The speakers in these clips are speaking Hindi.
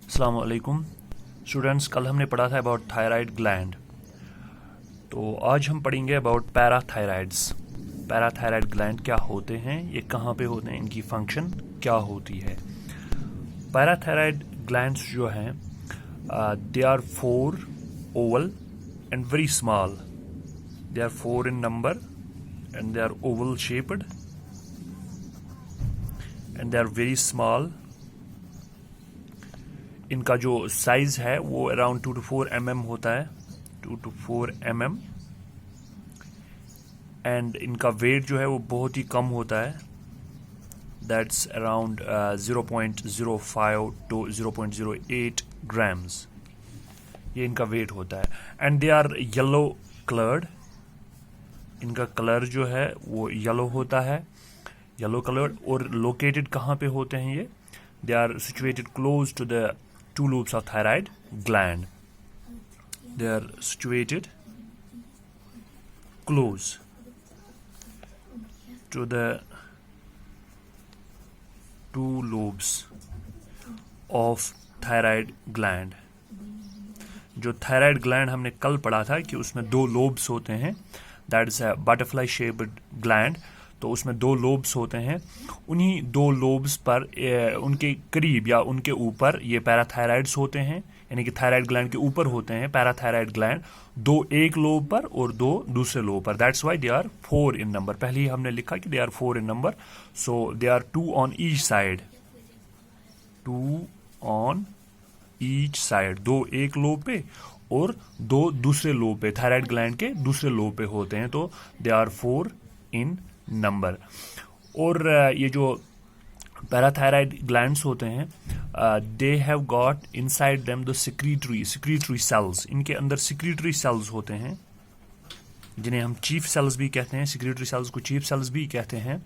अस्सलाम वालेकुम स्टूडेंट्स। कल हमने पढ़ा था अबाउट थायराइड ग्लैंड, तो आज हम पढ़ेंगे अबाउट पैराथायराइड्स। पैराथायराइड ग्लैंड क्या होते हैं, ये कहाँ पे होते हैं, इनकी फंक्शन क्या होती है। पैराथायराइड ग्लैंड्स जो हैं they are 4 oval and very small. They are 4 in number and they are oval shaped and they are very small. इनका जो साइज है वो अराउंड 2 to 4 mm होता है, 2 to 4 mm। एंड इनका वेट जो है वो बहुत ही कम होता है, दैट्स अराउंड 0.05 to 0.08 ग्राम्स। ये इनका वेट होता है। And they are yellow coloured. इनका कलर जो है वो येलो होता है, येलो कलर्ड। और लोकेटेड कहाँ पे होते हैं ये? They are situated close to the two lobes of thyroid gland. They are situated close to the two lobes of thyroid gland. जो थायराइड ग्लैंड हमने कल पढ़ा था कि उसमें 2 लोब्स होते हैं, that is a butterfly shaped gland. तो उसमें 2 लोब्स होते हैं, उन्हीं 2 लोब्स पर उनके करीब या उनके ऊपर ये पैराथायराइड्स होते हैं, यानी कि थायराइड ग्लैंड के ऊपर होते हैं पैराथायराइड ग्लैंड, 2 एक लोब पर और 2 दूसरे लोब पर। That's why they are 4 in number. पहले ही हमने लिखा कि they are 4 in number, so they are 2 on each side, 2 on each side. 2 एक लोब पे और 2 दूसरे लोब पे, थायराइड ग्लैंड के दूसरे लोब पे होते हैं, तो दे आर 4 in नंबर। और ये जो पैराथायराइड ग्लैंड्स होते हैं they have got inside them the secretory cells. इनके अंदर सिक्रीटरी सेल्स होते हैं, जिन्हें हम चीफ सेल्स भी कहते हैं। सिक्रीटरी सेल्स को चीफ सेल्स भी कहते हैं।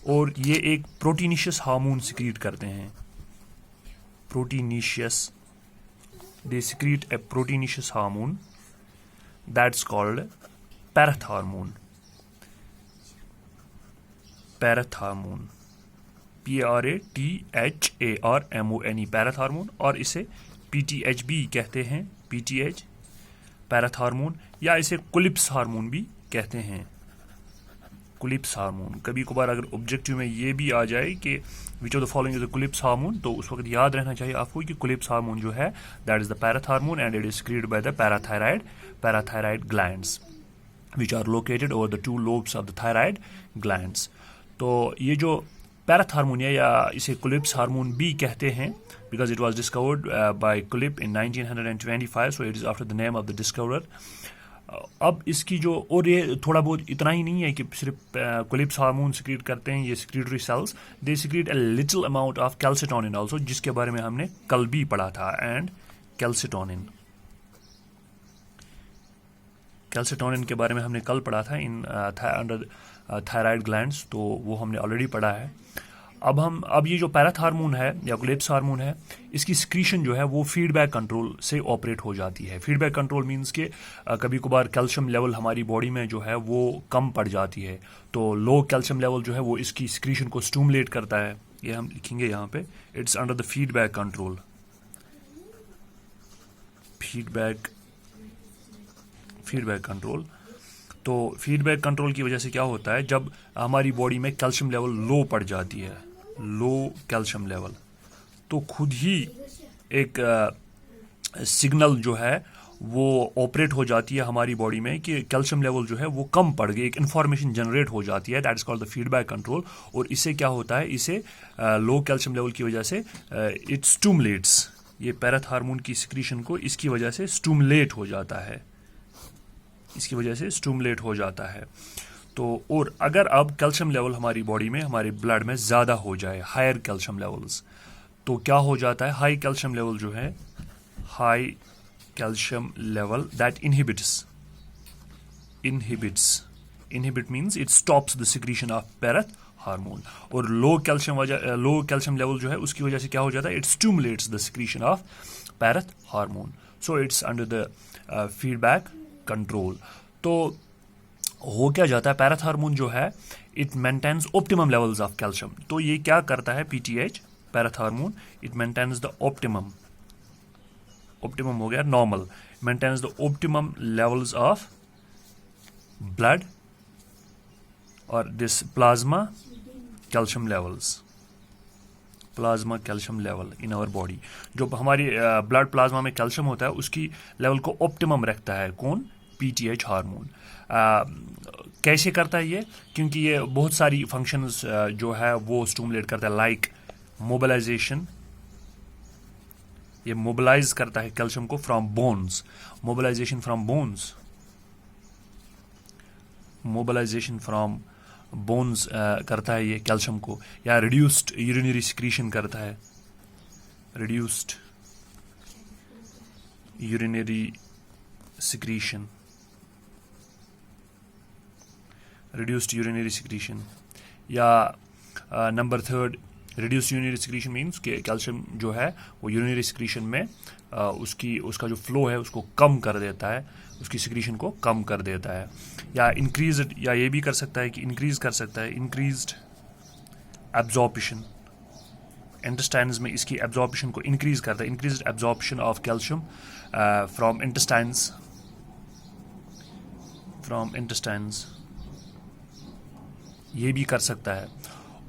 और ये एक प्रोटीनिशियस हार्मोन सिक्रीट करते हैं। Proteinaceous, they secrete A proteinaceous hormone that's called parathormone. Parathormone, PARATHARMONE, parathormone. और इसे PTH भी कहते हैं, PTH पैराथॉर्मोन, या इसे कुलिप्स हार्मोन भी कहते हैं, कुलिप्स हार्मोन। कभी कभार अगर ऑब्जेक्टिव में ये भी आ जाए कि which of the following is the Collip's hormone, तो उस वक्त याद रहना चाहिए आपको कि कुलिप्स हार्मोन जो है that is the parathormone and it is secreted by the parathyroid glands which are located over the 2 lobes of the thyroid glands. तो ये जो पैराथॉर्मोन है, या इसे कुलिप्स हार्मोन भी कहते हैं, because it was discovered by Collip in 1925, so it is after the name of the discoverer. अब इसकी जो, और ये थोड़ा बहुत इतना ही नहीं है कि सिर्फ कुलिप्स हार्मोन सिक्रीट करते हैं ये secretory cells, they secrete a little amount of calcitonin also, जिसके बारे में हमने कल भी पढ़ा था। एंड कैल्सिटोनिन के बारे में हमने कल पढ़ा था इन अंडर थायराइड ग्लैंड्स, तो वो हमने ऑलरेडी पढ़ा है। अब ये जो पैराथॉर्मोन है या कुलिप्स हार्मोन है, इसकी सिक्रीशन जो है वो फीडबैक कंट्रोल से ऑपरेट हो जाती है। फीडबैक कंट्रोल मींस के कभी कभार कैल्शियम लेवल हमारी बॉडी में जो है वो कम पड़ जाती है, तो लो कैल्शियम लेवल जो है वो इसकी सिक्रीशन को स्टिमुलेट करता है। ये हम लिखेंगे यहाँ पे, it's under the feedback control. Feedback control. तो फीडबैक कंट्रोल की वजह से क्या होता है, जब हमारी बॉडी में कैल्शियम लेवल लो पड़ जाती है, लो कैल्शियम लेवल, तो खुद ही एक सिग्नल जो है वो ऑपरेट हो जाती है हमारी बॉडी में कि कैल्शियम लेवल जो है वो कम पड़ गई। एक इन्फॉर्मेशन जनरेट हो जाती है, that is called the feedback control. और इससे क्या होता है, इसे लो कैल्शियम लेवल की वजह से इट स्टिमुलेट्स, ये पैराथॉर्मोन की सिक्रीशन को इसकी वजह से स्टिमुलेट हो जाता है, इसकी वजह से स्टिमुलेट हो जाता है। तो और अगर अब कैल्शियम लेवल हमारी बॉडी में, हमारे ब्लड में ज़्यादा हो जाए, हायर कैल्शियम लेवल्स, तो क्या हो जाता है, हाई कैल्शियम लेवल जो है, high calcium level that inhibit means it stops the secretion of parathormone. और लो कैल्शियम लेवल जो है उसकी वजह से क्या हो जाता है, it stimulates the secretion of parathormone, so it's under the feedback control. तो हो क्या जाता है, पैराथॉर्मोन जो है it maintains optimum levels of calcium. तो ये क्या करता है, PTH parathormone, it maintains the optimum optimum हो गया normal, maintains the optimum levels of blood और this plasma calcium levels, plasma calcium level in our body. जो हमारी ब्लड प्लाज्मा में कैल्शियम होता है उसकी लेवल को ऑप्टिमम रखता है कौन? PTH hormone. कैसे करता है ये? क्योंकि ये बहुत सारी फंक्शंस जो है वो स्टिमुलेट करता है, लाइक मोबिलाइजेशन, ये मोबिलाइज करता है कैल्शियम को from bones, mobilization from bones, mobilization from bones करता है ये कैल्शियम को, या रिड्यूस्ड यूरिनरी सिक्रीशन करता है, reduced urinary secretion, reduced urinary secretion. या number third, reduced urinary secretion means कि कैल्शियम जो है वो यूरिनरी सिक्रीशन में उसका जो फ्लो है उसको कम कर देता है, उसकी सिक्रीशन को कम कर देता है। या इंक्रीज, या ये भी कर सकता है कि इंक्रीज कर सकता है, इंक्रीज्ड एब्जॉर्प्शन, इंटेस्टाइन्स में इसकी एब्जॉर्प्शन को इंक्रीज करता है, increased absorption of calcium from intestines, from intestines, ये भी कर सकता है।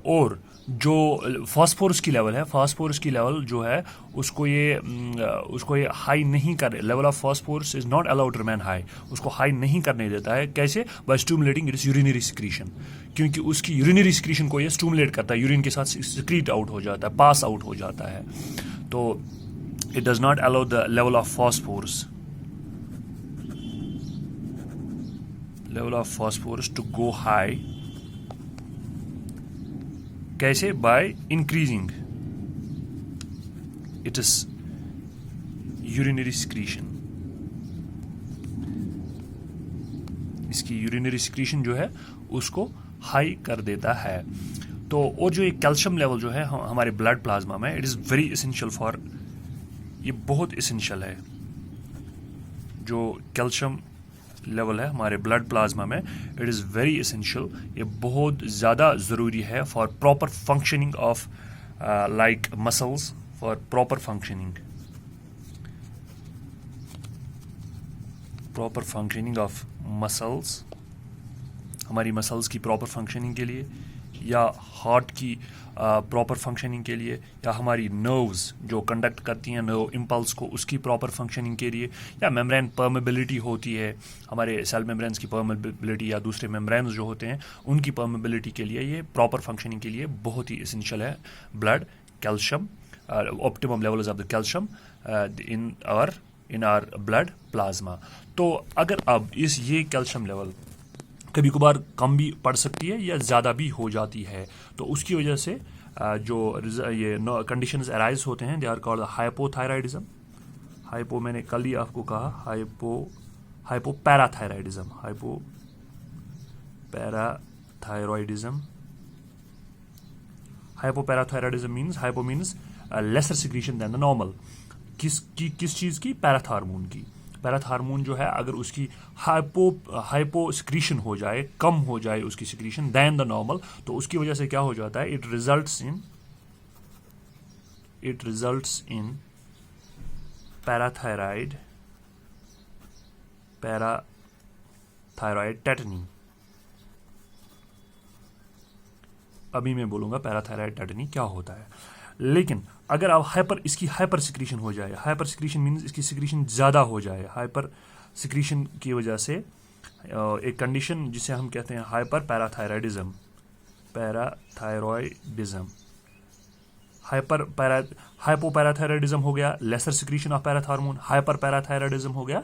और जो फास्फोरस की लेवल है, फास्फोरस की लेवल जो है उसको ये हाई नहीं कर, level of phosphorus is not allowed to remain high, उसको हाई नहीं करने देता है। कैसे? By stimulating its urinary secretion, क्योंकि उसकी यूरिनरी सिक्रीशन को ये स्टिमुलेट करता है, यूरिन के साथ सिक्रीट आउट हो जाता है, पास आउट हो जाता है। तो it does not allow the level of phosphorus, level of phosphorus to go high. कैसे? By increasing it is urinary secretion, इसकी यूरिनरी सिक्रीशन जो है उसको हाई कर देता है। तो और जो ये कैल्शियम लेवल जो है हमारे ब्लड प्लाज्मा में, it is very essential for, ये बहुत इसेंशियल है। जो कैल्शियम लेवल है हमारे ब्लड प्लाज्मा में, इट इज़ वेरी इसेंशियल, ये बहुत ज़्यादा ज़रूरी है for proper functioning of like muscles, for proper functioning, proper functioning of muscles, हमारी मसल्स की प्रॉपर फंक्शनिंग के लिए, या हार्ट की प्रॉपर फंक्शनिंग के लिए, या हमारी नर्व्स जो कंडक्ट करती हैं नर्व इम्पल्स को, उसकी प्रॉपर फंक्शनिंग के लिए, या मेम्ब्रेन परमेबिलिटी होती है, हमारे सेल मेम्ब्रेन्स की परमेबिलिटी या दूसरे मेम्ब्रेन्स जो होते हैं उनकी परमेबिलिटी के लिए, ये प्रॉपर फंक्शनिंग के लिए बहुत ही इसेंशियल है blood calcium, optimum levels of the calcium in our blood plasma. तो अगर अब ये कैल्शियम लेवल कभी कभार कम भी पड़ सकती है या ज़्यादा भी हो जाती है, तो उसकी वजह से जो ये कंडीशंस अराइज होते हैं, they are called hypothyroidism, hypo मैंने कल ही आपको कहा, hypoparathyroidism, hypoparathyroidism. Hypoparathyroidism means, hypo means lesser secretion than the normal, किस चीज़ की? पैराथ हार्मोन की। पैराथ हार्मोन जो है अगर उसकी हाइपो सिक्रीशन हो जाए, कम हो जाए उसकी सिक्रीशन देन द नॉर्मल, तो उसकी वजह से क्या हो जाता है? It results in parathyroid tetani. अभी मैं बोलूंगा पैराथायराइड टेटनी क्या होता है। लेकिन अगर आप इसकी हाइपर सिक्रीशन हो जाए, हाइपर सिक्रीशन मीन्स इसकी सिक्रीशन ज़्यादा हो जाए, हाइपर सिक्रीशन की वजह से एक कंडीशन जिसे हम कहते हैं हाइपर पैराथायराइडिज्म, हाइपोपैराथायराइडिज्म हो गया lesser secretion of parathormone, hyper parathyroidism हो गया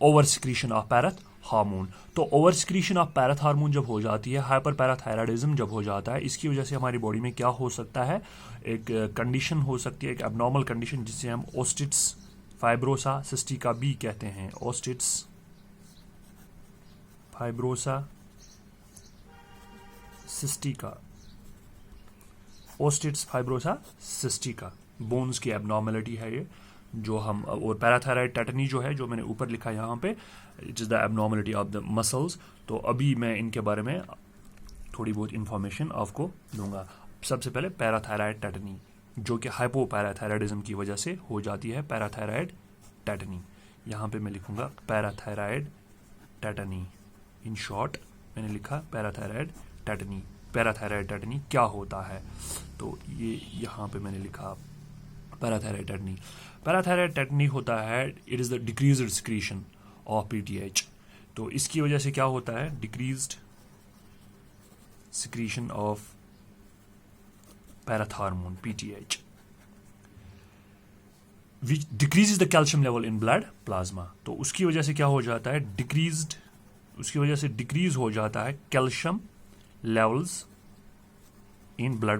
over secretion of parathormone. तो over secretion of parathormone जब हो जाती है, हाइपर पैराथायराइडिज्म जब हो जाता है, इसकी वजह से हमारी बॉडी में क्या हो सकता है? एक कंडीशन हो सकती है, एक एबनॉर्मल कंडीशन जिसे हम ओस्टिट्स फाइब्रोसा सिस्टिका भी कहते हैं। ओस्टिट्स fibrosa cystica, ओस्टिट्स fibrosa cystica, bones की एबनॉर्मेलिटी है ये जो हम, और पैराथायराइड टेटनी जो है, जो मैंने ऊपर लिखा यहाँ पे, it is the abnormality of the muscles. तो अभी मैं इनके बारे में थोड़ी बहुत इंफॉर्मेशन आपको दूंगा। सबसे पहले पैराथायराइड टेटनी, जो कि हाइपोपैराथायराइडिज्म की वजह से हो जाती है पैराथायराइड टेटनी। यहाँ पे मैं लिखूंगा पैराथायराइड टेटनी। इन शॉर्ट मैंने लिखा पैराथायराइड टेटनी। पैराथायराइड टेटनी क्या होता है, तो ये यहाँ पे मैंने लिखा पैराथायराइड टेटनी। पैराथायराइड टेटनी होता है, it is the decreased secretion of PTH. तो इसकी वजह से क्या होता है, decreased secretion of parathormone PTH which decreases the calcium level in blood plasma. तो उसकी वजह से क्या हो जाता है, उसकी वजह से डिक्रीज हो जाता है calcium levels in blood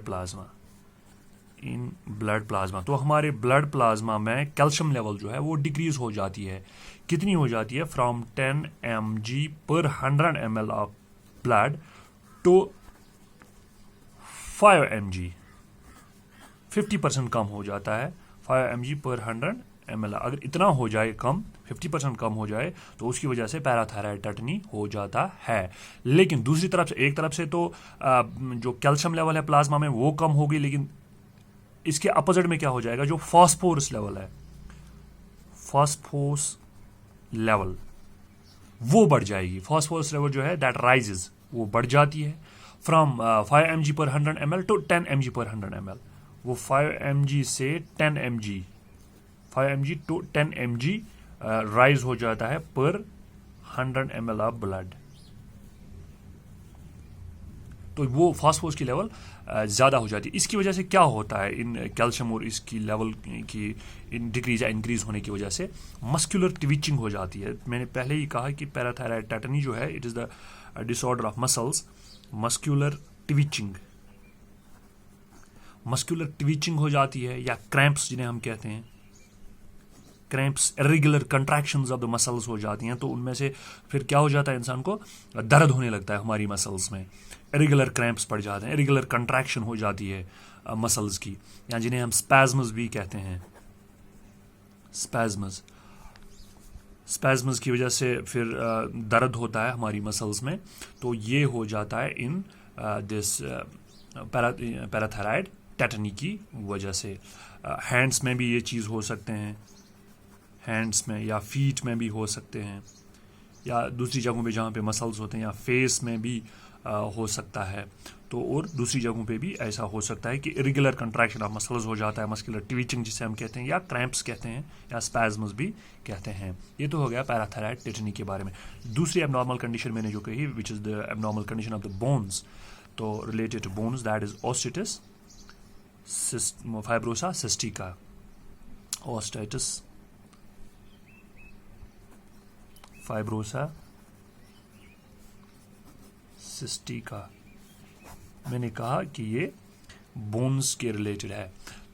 plasma. तो हमारे ब्लड प्लाज्मा में कैल्शियम लेवल जो है वो डिक्रीज हो जाती है। कितनी हो जाती है, फ्रॉम 10 mg पर 100 ml of blood to 5 mg, 50% कम हो जाता है। 5 mg पर 100 ml अगर इतना हो जाए कम, 50% कम हो जाए, तो उसकी वजह से पैराथायराइड टेटनी हो जाता है। लेकिन दूसरी तरफ से, एक तरफ से तो जो कैल्शियम लेवल है प्लाज्मा में वो कम होगी, लेकिन इसके अपोजिट में क्या हो जाएगा, जो फास्फोरस लेवल है, फास्फोरस लेवल वो बढ़ जाएगी। फास्फोरस लेवल जो है दैट राइजेस, वो बढ़ जाती है फ्रॉम 5 mg पर 100 ml टू 10 mg पर 100 ml। वो 5 mg से 10 mg, 5 mg to 10 mg rise हो जाता है पर 100 ml ऑफ ब्लड। तो वो फास्फोरस की लेवल ज़्यादा हो जाती है। इसकी वजह से क्या होता है, इन कैल्शियम और इसकी लेवल की इन डिक्रीज या इंक्रीज होने की वजह से मस्कुलर ट्विचिंग हो जाती है। मैंने पहले ही कहा कि पैराथायराइड टेटनी जो है, it is the disorder of muscles. Muscular twitching हो जाती है, या क्रैम्प्स जिन्हें हम कहते हैं, cramps, irregular contractions of the muscles हो जाती हैं। तो उनमें से फिर क्या हो जाता है, इंसान को दर्द होने लगता है हमारी मसल्स में, इरेगुलर क्रैम्प्स पड़ जाते हैं, इरेगुलर कंट्रैक्शन हो जाती है मसल्स की, या जिन्हें हम स्पैज्म्स भी कहते हैं। स्पैज्म्स की वजह से फिर दर्द होता है हमारी मसल्स में। तो ये हो जाता है इन दिस पैराथायराइड टेटनी की वजह से। हैंड्स में भी ये चीज़ हो सकते हैं, हैंड्स में या फीट में भी हो सकते हैं, या दूसरी जगहों पे जहाँ पे मसल्स होते हैं, या फेस में भी हो सकता है। तो और दूसरी जगहों पे भी ऐसा हो सकता है कि इरेगुलर कंट्रैक्शन ऑफ मसल्स हो जाता है, मस्कुलर ट्विचिंग जिसे हम कहते हैं, या क्रैम्प्स कहते हैं, या स्पैज्म्स भी कहते हैं। ये तो हो गया पैराथायराइड टेटनी के बारे में। दूसरी एबनॉर्मल कंडीशन मैंने जो कही, which is the abnormal condition of the bones, तो related to bones, that is osteitis fibrosa cystica. Osteitis fibrosa cystica, मैंने कहा कि ये बोन्स के रिलेटेड है।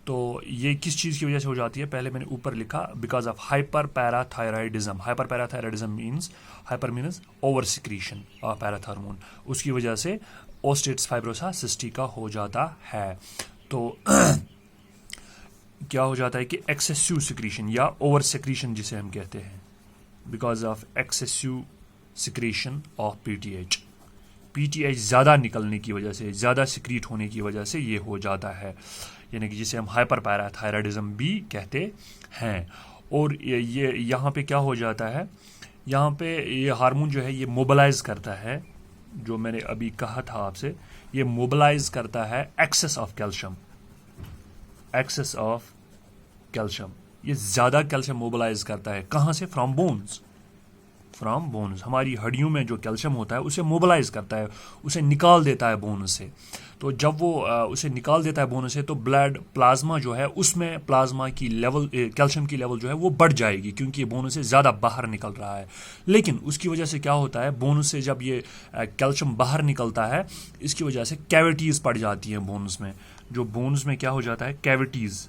तो ये किस चीज़ की वजह से हो जाती है, पहले मैंने ऊपर लिखा, because of hyper parathyroidism. Hyper parathyroidism means, hyper means over secretion of parathormone. उसकी वजह से ओस्टिटिस फाइब्रोसा सिस्टिका हो जाता है। तो क्या हो जाता है कि एक्सेसिव सिक्रीशन या ओवर सिक्रीशन जिसे हम कहते हैं, because of excessive secretion of PTH. PTH ज़्यादा निकलने की वजह से, ज़्यादा सिक्रीट होने की वजह से ये हो जाता है, यानी कि जिसे हम हाइपर पैराथायराइडिज्म भी कहते हैं। और ये यहाँ पे क्या हो जाता है, यहाँ पे ये हार्मोन जो है ये मोबिलाइज करता है, जो मैंने अभी कहा था आपसे, ये मोबिलाइज करता है एक्सेस ऑफ कैल्शियम। ये ज़्यादा कैल्शियम मोबिलाइज करता है, कहाँ से, फ्रॉम बोन्स। हमारी हड्डियों में जो कैल्शियम होता है उसे मोबिलाइज करता है, उसे निकाल देता है बोन से। तो जब वो उसे निकाल देता है बोन से, तो ब्लड प्लाज्मा जो है उसमें प्लाज्मा की लेवल, कैल्शियम की लेवल जो है वो बढ़ जाएगी, क्योंकि ये बोन से ज़्यादा बाहर निकल रहा है। लेकिन उसकी वजह से क्या होता है, बोन से जब ये कैल्शियम बाहर निकलता है, इसकी वजह से कैविटीज़ पड़ जाती हैं बोन्स में। जो बोन्स में क्या हो जाता है, कैविटीज़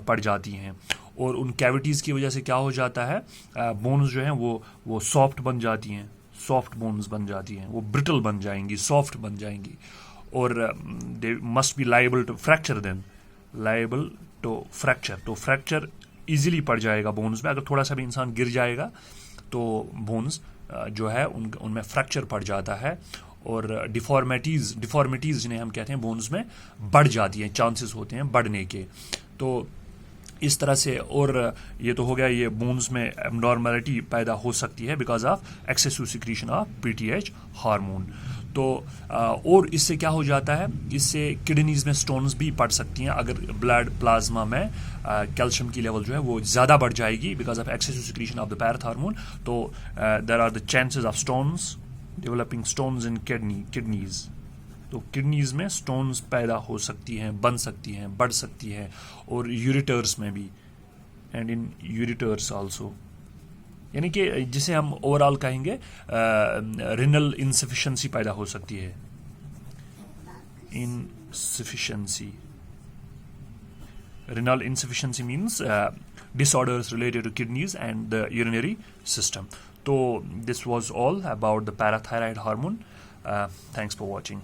पड़ जाती हैं, और उन कैविटीज़ की वजह से क्या हो जाता है, बोन्स जो हैं वो सॉफ्ट बन जाती हैं, सॉफ्ट बोन्स बन जाती हैं, वो ब्रिटल बन जाएंगी, सॉफ्ट बन जाएंगी, और they must be liable to fracture. तो फ्रैक्चर इजीली पड़ जाएगा बोन्स में। अगर थोड़ा सा भी इंसान गिर जाएगा तो बोन्स जो है उनमें फ्रैक्चर पड़ जाता है, और डिफॉर्मिटीज़ जिन्हें हम कहते हैं बोन्स में बढ़ जाती हैं, चांसेस होते हैं बढ़ने के। तो इस तरह से, और ये तो हो गया, ये बोन्स में एबनॉर्मलिटी पैदा हो सकती है because of excessive secretion of PTH hormone. तो और इससे क्या हो जाता है, इससे किडनीज में स्टोन्स भी पड़ सकती हैं अगर ब्लड प्लाज्मा में कैल्शियम की लेवल जो है वो ज़्यादा बढ़ जाएगी because of excessive secretion of the parathormone. तो there are the chances of stones, developing stones in kidneys. तो किडनीज में स्टोन्स पैदा हो सकती हैं, बन सकती हैं, बढ़ सकती हैं, और यूरिटर्स में भी, एंड इन यूरिटर्स आल्सो, यानी कि जिसे हम ओवरऑल कहेंगे रिनल इनसफिशिएंसी पैदा हो सकती है। Insufficiency, renal insufficiency means disorders related to kidneys and the urinary system. So this was all about the parathyroid hormone. Thanks for watching.